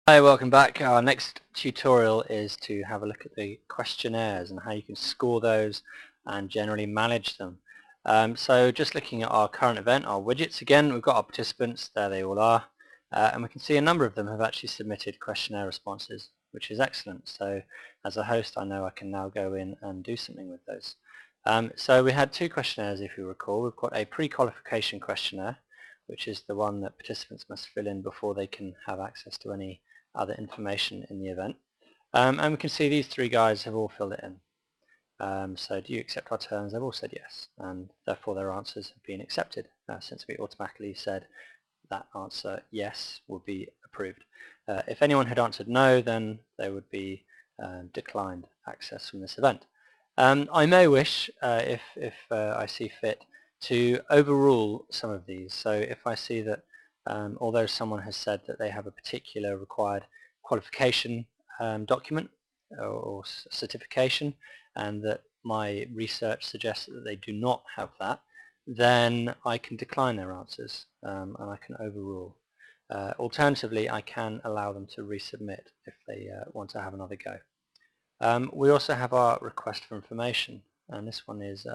Hi, welcome back. Our next tutorial is to have a look at the questionnaires and how you can score those and generally manage them. So just looking at our current event, our widgets again, we've got our participants, there they all are, and we can see a number of them have actually submitted questionnaire responses, which is excellent. So as a host I know I can now go in and do something with those. So we had two questionnaires if you recall. We've got a pre-qualification questionnaire, which is the one that participants must fill in before they can have access to any other information in the event. And we can see these three guys have all filled it in. So do you accept our terms? They've all said yes, and therefore their answers have been accepted since we automatically said that answer yes will be approved. If anyone had answered no, then they would be declined access from this event. I may wish, if I see fit, to overrule some of these. So if I see that although someone has said that they have a particular required qualification document or certification, and that my research suggests that they do not have that, then I can decline their answers and I can overrule. Alternatively, I can allow them to resubmit if they want to have another go. We also have our request for information, and this one is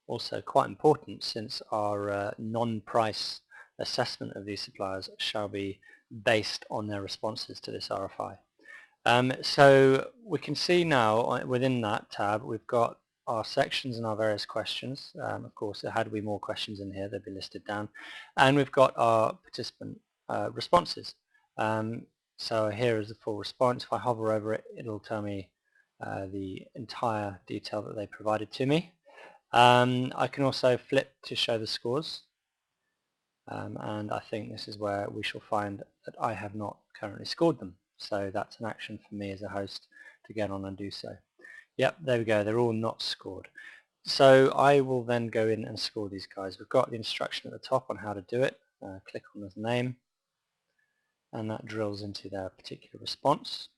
also quite important since our non-price assessment of these suppliers shall be based on their responses to this RFI. So we can see now within that tab we've got our sections and our various questions. Of course, had we more questions in here, they'd be listed down. And we've got our participant responses. So here is the full response. If I hover over it, it'll tell me the entire detail that they provided to me. I can also flip to show the scores. And I think this is where we shall find that I have not currently scored them. So that's an action for me as a host to get on and do so. Yep, there we go, they're all not scored. So I will then go in and score these guys. We've got the instruction at the top on how to do it. Click on his name, and that drills into their particular response.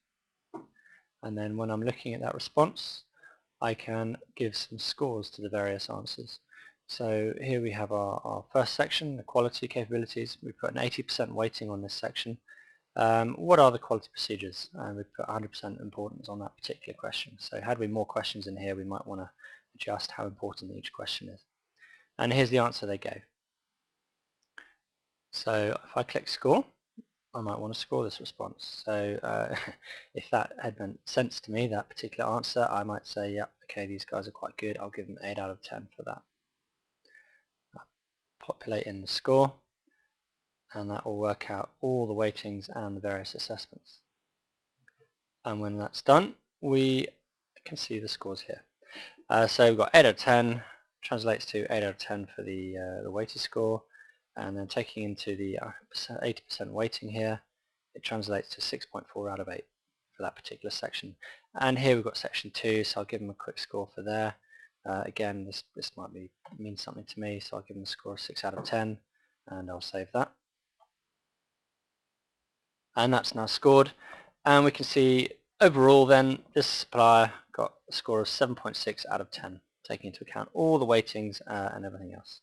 And then when I'm looking at that response, I can give some scores to the various answers. So here we have our first section, the quality capabilities. We've put an 80% weighting on this section. What are the quality procedures? We've put 100% importance on that particular question. So had we more questions in here, we might want to adjust how important each question is. And here's the answer they gave. So if I click score, I might want to score this response. So if that had meant sense to me, that particular answer, I might say, yeah, okay, these guys are quite good. I'll give them 8 out of 10 for that. I'll populate in the score, and that will work out all the weightings and the various assessments. And when that's done, we can see the scores here. So we've got 8 out of 10, translates to 8 out of 10 for the weighted score, and then taking into the 80% weighting here, it translates to 6.4 out of 8 for that particular section. And here we've got section 2, so I'll give them a quick score for there. Again, this might mean something to me, so I'll give them a score of 6 out of 10, and I'll save that. And that's now scored, and we can see overall then this supplier got a score of 7.6 out of 10, taking into account all the weightings and everything else.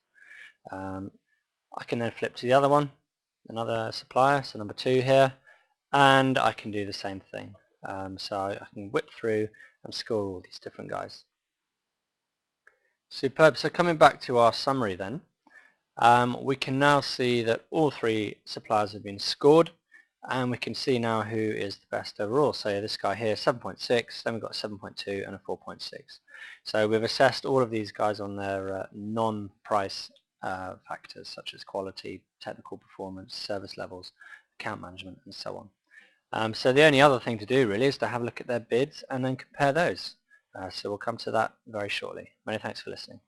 I can then flip to the other one, another supplier, so number 2 here, and I can do the same thing. So I can whip through and score all these different guys. Superb. So coming back to our summary then, we can now see that all 3 suppliers have been scored, and we can see now who is the best overall. So this guy here, 7.6, then we've got a 7.2 and a 4.6. So we've assessed all of these guys on their non-price factors such as quality, technical performance, service levels, account management, and so on. So the only other thing to do really is to have a look at their bids and then compare those. So we'll come to that very shortly. Many thanks for listening.